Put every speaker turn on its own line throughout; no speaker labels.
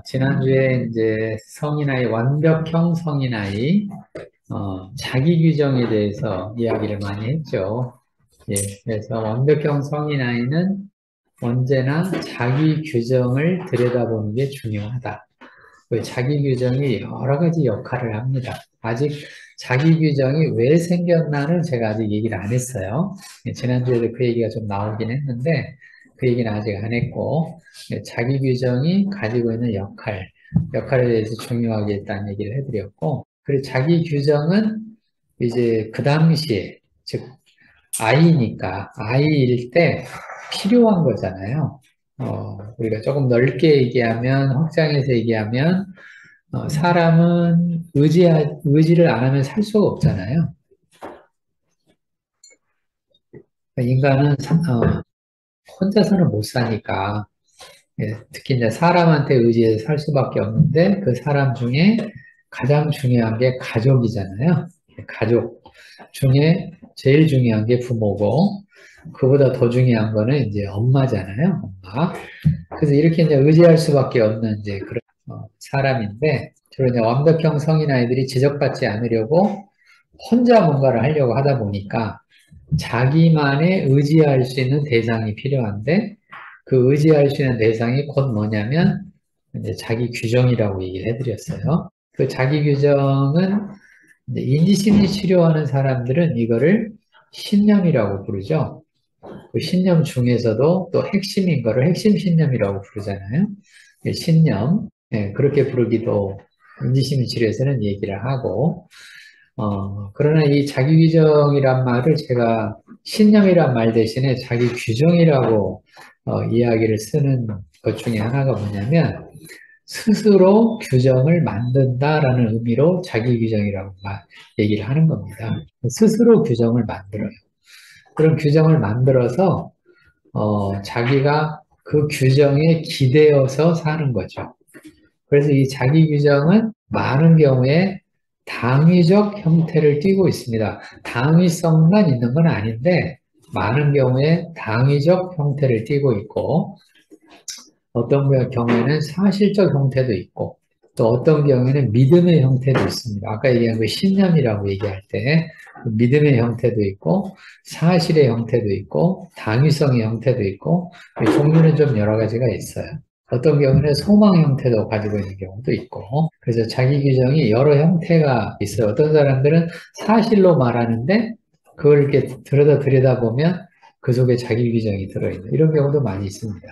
지난주에 이제 성인아이, 완벽형 성인아이, 자기 규정에 대해서 이야기를 많이 했죠. 예, 그래서 완벽형 성인아이는 언제나 자기 규정을 들여다보는 게 중요하다. 그 자기 규정이 여러 가지 역할을 합니다. 아직 자기 규정이 왜 생겼나는 제가 아직 얘기를 안 했어요. 예, 지난주에도 그 얘기가 좀 나오긴 했는데, 그 얘기는 아직 안 했고, 예, 자기 규정이 가지고 있는 역할에 대해서 중요하게 일단 얘기를 해드렸고, 그리고 자기 규정은 이제 그 당시에, 즉, 아이일 때 필요한 거잖아요. 우리가 조금 넓게 얘기하면, 확장해서 얘기하면, 사람은 의지를 안 하면 살 수가 없잖아요. 인간은 혼자서는 못 사니까, 예, 특히 이제 사람한테 의지해서 살 수밖에 없는데, 그 사람 중에 가장 중요한 게 가족이잖아요. 가족 중에 제일 중요한 게 부모고, 그보다 더 중요한 거는 이제 엄마잖아요. 엄마. 그래서 이렇게 이제 의지할 수밖에 없는 이제 그런 사람인데, 주로 이제 완벽형 성인 아이들이 지적받지 않으려고 혼자 뭔가를 하려고 하다 보니까 자기만의 의지할 수 있는 대상이 필요한데, 그 의지할 수 있는 대상이 곧 뭐냐면 이제 자기 규정이라고 얘기를 해드렸어요. 그 자기 규정은 이제 인지심리 치료하는 사람들은 이거를 신념이라고 부르죠. 그 신념 중에서도 또 핵심인 거를 핵심 신념이라고 부르잖아요. 신념, 예, 그렇게 부르기도 인지심리 치료에서는 얘기를 하고, 그러나 이 자기 규정이란 말을 제가 신념이란 말 대신에 자기 규정이라고 이야기를 쓰는 것 중에 하나가 뭐냐면, 스스로 규정을 만든다라는 의미로 자기 규정이라고 얘기를 하는 겁니다. 스스로 규정을 만들어요. 그런 규정을 만들어서 자기가 그 규정에 기대어서 사는 거죠. 그래서 이 자기 규정은 많은 경우에 당위적 형태를 띠고 있습니다. 당위성만 있는 건 아닌데 많은 경우에 당위적 형태를 띠고 있고 어떤 경우에는 사실적 형태도 있고 또 어떤 경우에는 믿음의 형태도 있습니다. 아까 얘기한 그 신념이라고 얘기할 때 믿음의 형태도 있고 사실의 형태도 있고 당위성의 형태도 있고 종류는 좀 여러 가지가 있어요. 어떤 경우는 소망 형태도 가지고 있는 경우도 있고 그래서 자기 규정이 여러 형태가 있어요. 어떤 사람들은 사실로 말하는데 그걸 이렇게 들여다보면 그 속에 자기 규정이 들어있는 이런 경우도 많이 있습니다.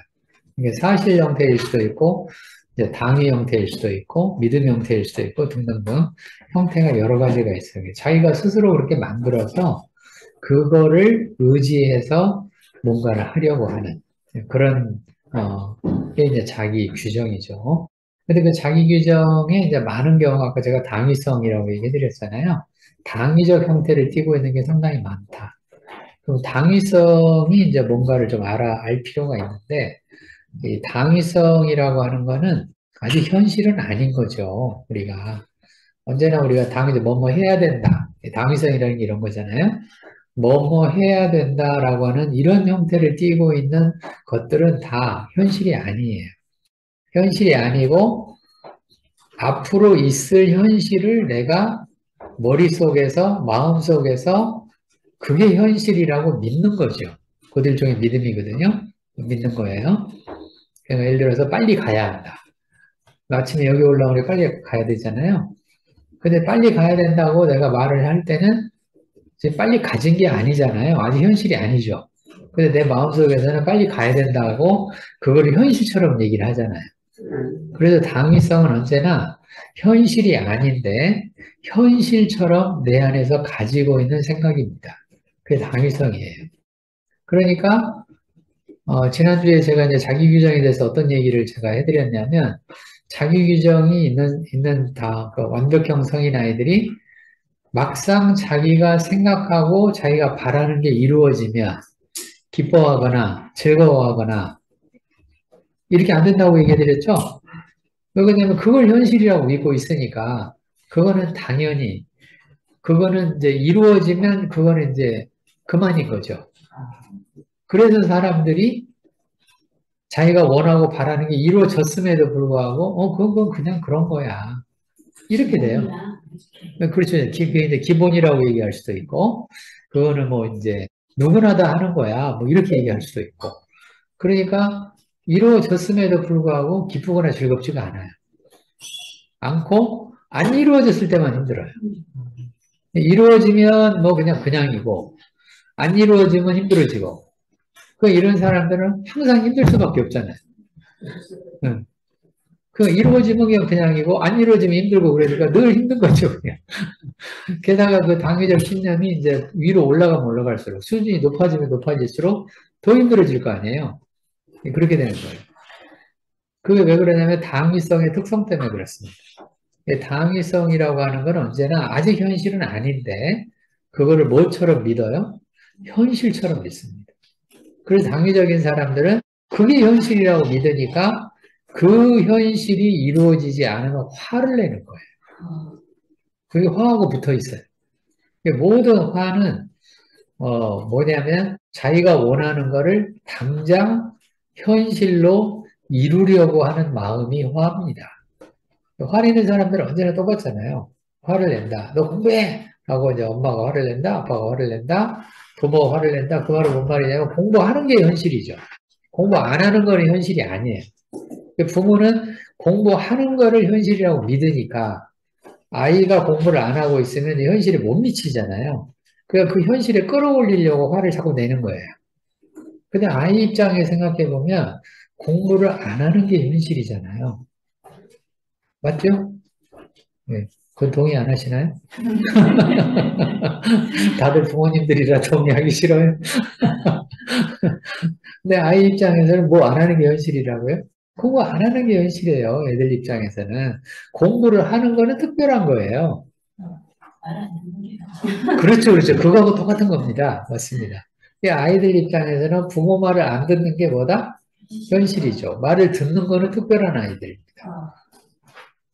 이게 사실 형태일 수도 있고, 이제 당위 형태일 수도 있고, 믿음 형태일 수도 있고, 등등등 형태가 여러 가지가 있어요. 자기가 스스로 그렇게 만들어서 그거를 의지해서 뭔가를 하려고 하는 그런, 게 이제 자기 규정이죠. 근데 그 자기 규정에 이제 많은 경우, 아까 제가 당위성이라고 얘기 해드렸잖아요. 당위적 형태를 띠고 있는 게 상당히 많다. 그럼 당위성이 이제 뭔가를 좀 알 필요가 있는데, 이 당위성이라고 하는 거는 아직 현실은 아닌 거죠. 우리가 언제나 우리가 당위적 뭐뭐 해야 된다. 당위성이라는 게 이런 거잖아요. 뭐뭐 해야 된다라고 하는 이런 형태를 띠고 있는 것들은 다 현실이 아니에요. 현실이 아니고 앞으로 있을 현실을 내가 머릿속에서 마음속에서 그게 현실이라고 믿는 거죠. 그들 중에 믿음이거든요. 믿는 거예요. 그러니까 예를 들어서 빨리 가야 한다. 아침에 여기 올라오면 빨리 가야 되잖아요. 근데 빨리 가야 된다고 내가 말을 할 때는 이제 빨리 가진 게 아니잖아요. 아직 현실이 아니죠. 근데 내 마음속에서는 빨리 가야 된다고 그걸 현실처럼 얘기를 하잖아요. 그래서 당위성은 언제나 현실이 아닌데 현실처럼 내 안에서 가지고 있는 생각입니다. 그게 당위성이에요. 그러니까 지난주에 제가 이제 자기 규정에 대해서 어떤 얘기를 제가 해드렸냐면, 자기 규정이 있는 그 완벽형 성인 아이들이 막상 자기가 생각하고 자기가 바라는 게 이루어지면 기뻐하거나 즐거워하거나 이렇게 안 된다고 얘기해드렸죠? 왜냐면 그걸 현실이라고 믿고 있으니까 그거는 당연히 그거는 이제 이루어지면 그거는 이제 그만인 거죠. 그래서 사람들이 자기가 원하고 바라는 게 이루어졌음에도 불구하고, 그건 그냥 그런 거야. 이렇게 돼요. 그렇죠. 그게 이제 기본이라고 얘기할 수도 있고, 그거는 뭐 이제 누구나 다 하는 거야. 뭐 이렇게 얘기할 수도 있고. 그러니까 이루어졌음에도 불구하고 기쁘거나 즐겁지가 않아요. 않고, 안 이루어졌을 때만 힘들어요. 이루어지면 뭐 그냥이고, 안 이루어지면 힘들어지고. 이런 사람들은 항상 힘들 수밖에 없잖아요. 응. 이루어지면 그냥이고, 안 이루어지면 힘들고, 그러니까 늘 힘든 거죠, 그냥. 게다가 그 당위적 신념이 이제 위로 올라가면 올라갈수록, 수준이 높아지면 높아질수록 더 힘들어질 거 아니에요. 그렇게 되는 거예요. 그게 왜 그러냐면 당위성의 특성 때문에 그렇습니다. 당위성이라고 하는 건 언제나 아직 현실은 아닌데, 그거를 뭐처럼 믿어요? 현실처럼 믿습니다. 그래서 당위적인 사람들은 그게 현실이라고 믿으니까 그 현실이 이루어지지 않으면 화를 내는 거예요. 그게 화하고 붙어 있어요. 모든 화는 뭐냐면 자기가 원하는 거를 당장 현실로 이루려고 하는 마음이 화입니다. 화내는 사람들은 언제나 똑같잖아요. 화를 낸다. 너 공부해! 하고 이제 엄마가 화를 낸다. 아빠가 화를 낸다. 부모가 화를 낸다. 그 말은 뭔 말이냐면 공부하는 게 현실이죠. 공부 안 하는 거는 현실이 아니에요. 부모는 공부하는 거를 현실이라고 믿으니까 아이가 공부를 안 하고 있으면 현실에 못 미치잖아요. 그러니까 그 현실에 끌어올리려고 화를 자꾸 내는 거예요. 근데 아이 입장에 생각해 보면 공부를 안 하는 게 현실이잖아요. 맞죠? 네. 그건 동의 안 하시나요? 다들 부모님들이라 동의하기 싫어요. 근데 아이 입장에서는 뭐 안 하는 게 현실이라고요? 공부 안 하는 게 현실이에요. 애들 입장에서는. 공부를 하는 거는 특별한 거예요. 그렇죠, 그렇죠. 그거하고 똑같은 겁니다. 맞습니다. 이 아이들 입장에서는 부모 말을 안 듣는 게 뭐다? 현실이죠. 말을 듣는 거는 특별한 아이들입니다.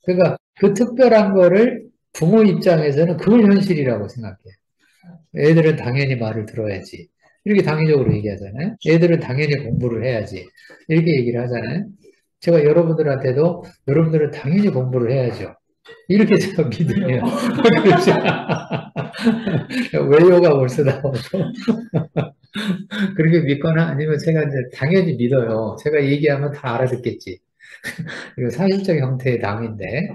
그러니까 그 특별한 거를 부모 입장에서는 그걸 현실이라고 생각해요. 애들은 당연히 말을 들어야지. 이렇게 당위적으로 얘기하잖아요. 애들은 당연히 공부를 해야지. 이렇게 얘기를 하잖아요. 제가 여러분들한테도 여러분들은 당연히 공부를 해야죠. 이렇게 제가 믿으면 그렇죠. 외요가 벌써 나오고 그렇게 믿거나 아니면 제가 이제 당연히 믿어요. 제가 얘기하면 다 알아듣겠지. 이거 사실적 형태의 당인데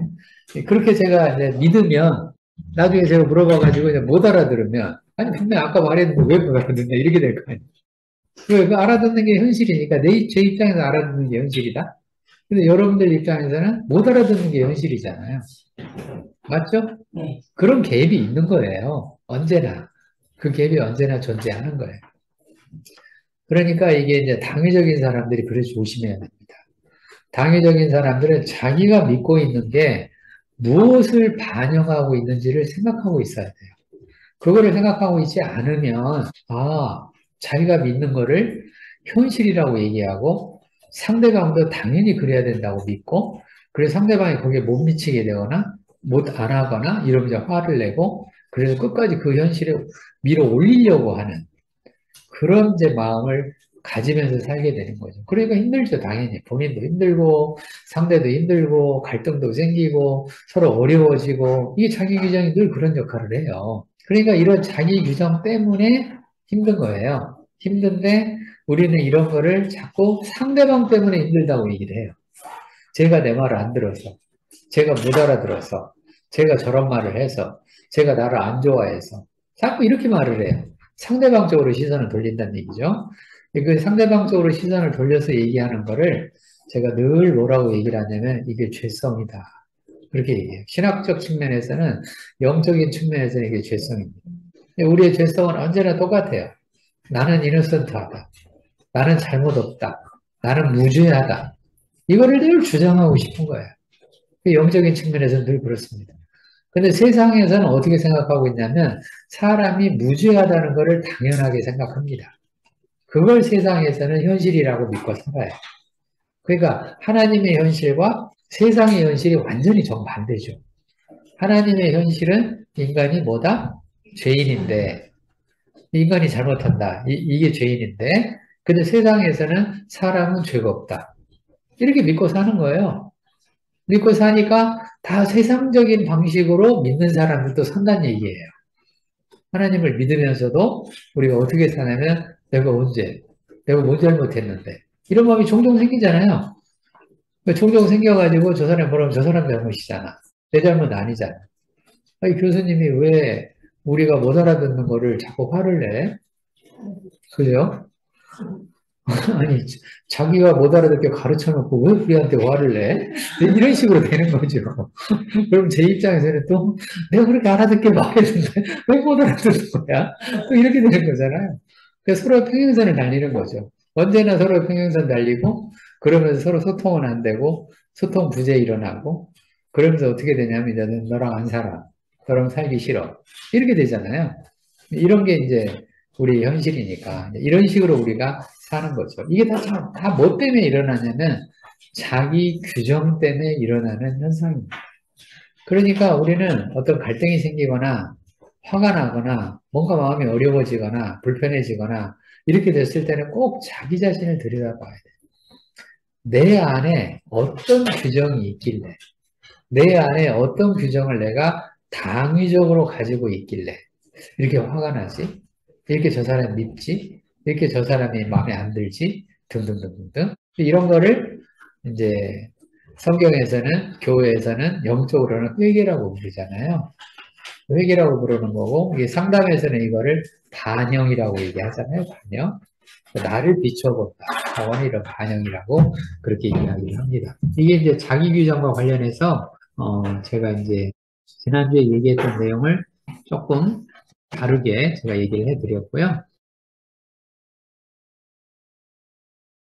그렇게 제가 이제 믿으면 나중에 제가 물어봐가지고 이제 못 알아들으면 아니 분명 아까 말했는데 왜 못 알아듣냐 이렇게 될 거 아니에요. 그 알아듣는 게 현실이니까 제 입장에서 알아듣는 게 현실이다. 근데 여러분들 입장에서는 못 알아듣는 게 현실이잖아요. 맞죠? 네. 그런 갭이 있는 거예요. 언제나. 그 갭이 언제나 존재하는 거예요. 그러니까 이게 이제 당위적인 사람들이 그래 조심해야 됩니다. 당위적인 사람들은 자기가 믿고 있는 게 무엇을 반영하고 있는지를 생각하고 있어야 돼요. 그거를 생각하고 있지 않으면, 자기가 믿는 거를 현실이라고 얘기하고 상대방도 당연히 그래야 된다고 믿고, 그래서 상대방이 거기에 못 미치게 되거나 못 안 하거나 이러면 이제 화를 내고, 그래서 끝까지 그 현실에 밀어 올리려고 하는 그런 이제 마음을 가지면서 살게 되는 거죠. 그러니까 힘들죠, 당연히. 본인도 힘들고, 상대도 힘들고, 갈등도 생기고, 서로 어려워지고, 이게 자기 규정이 늘 그런 역할을 해요. 그러니까 이런 자기 규정 때문에 힘든 거예요. 힘든데, 우리는 이런 거를 자꾸 상대방 때문에 힘들다고 얘기를 해요. 제가 내 말을 안 들어서, 제가 못 알아들어서, 제가 저런 말을 해서, 제가 나를 안 좋아해서, 자꾸 이렇게 말을 해요. 상대방 쪽으로 시선을 돌린다는 얘기죠. 그 상대방 쪽으로 시선을 돌려서 얘기하는 거를 제가 늘 뭐라고 얘기를 하냐면 이게 죄성이다. 그렇게 얘기해요. 신학적 측면에서는 영적인 측면에서는 이게 죄성입니다. 우리의 죄성은 언제나 똑같아요. 나는 이노센트하다. 나는 잘못 없다. 나는 무죄하다. 이거를 늘 주장하고 싶은 거예요. 영적인 측면에서는 늘 그렇습니다. 근데 세상에서는 어떻게 생각하고 있냐면 사람이 무죄하다는 것을 당연하게 생각합니다. 그걸 세상에서는 현실이라고 믿고 살아요. 그러니까 하나님의 현실과 세상의 현실이 완전히 정반대죠. 하나님의 현실은 인간이 뭐다? 죄인인데 인간이 잘못한다. 이게 죄인인데 근데 세상에서는 사람은 죄가 없다. 이렇게 믿고 사는 거예요. 믿고 사니까 다 세상적인 방식으로 믿는 사람들도 산다는 얘기예요. 하나님을 믿으면서도 우리가 어떻게 사냐면 내가 뭐 잘못했는데 이런 마음이 종종 생기잖아요. 종종 생겨가지고 저 사람 뭐라면 저 사람 잘못이잖아. 내 잘못 아니잖아. 아니, 교수님이 왜 우리가 못 알아듣는 거를 자꾸 화를 내? 그래요? 아니, 자기가 못 알아듣게 가르쳐 놓고 왜 우리한테 화를 내? 이런 식으로 되는 거죠. 그럼 제 입장에서는 또 내가 그렇게 알아듣게 말했는데 왜 못 알아듣는 거야? 또 이렇게 되는 거잖아요. 그래서 서로 평행선을 달리는 거죠. 언제나 서로 평행선 달리고 그러면서 서로 소통은 안 되고 소통 부재 일어나고 그러면서 어떻게 되냐면 이제 너랑 안 살아. 너랑 살기 싫어. 이렇게 되잖아요. 이런 게 이제 우리 현실이니까 이런 식으로 우리가 사는 거죠. 이게 다 뭐 때문에 일어나냐면 자기 규정 때문에 일어나는 현상입니다. 그러니까 우리는 어떤 갈등이 생기거나 화가 나거나 뭔가 마음이 어려워지거나 불편해지거나 이렇게 됐을 때는 꼭 자기 자신을 들여다봐야 돼. 내 안에 어떤 규정이 있길래, 내 안에 어떤 규정을 내가 당위적으로 가지고 있길래 이렇게 화가 나지? 이렇게 저 사람 밉지? 이렇게 저 사람이 마음에 안 들지? 등등등등. 이런 거를 이제 성경에서는, 교회에서는 영적으로는 회개라고 부르잖아요. 회개라고 부르는 거고, 이게 상담에서는 이거를 반영이라고 얘기하잖아요. 반영. 나를 비춰본다. 차원이 이런 반영이라고 그렇게 이야기를 합니다. 이게 이제 자기 규정과 관련해서, 제가 이제 지난주에 얘기했던 내용을 조금 다르게 제가 얘기를 해드렸고요.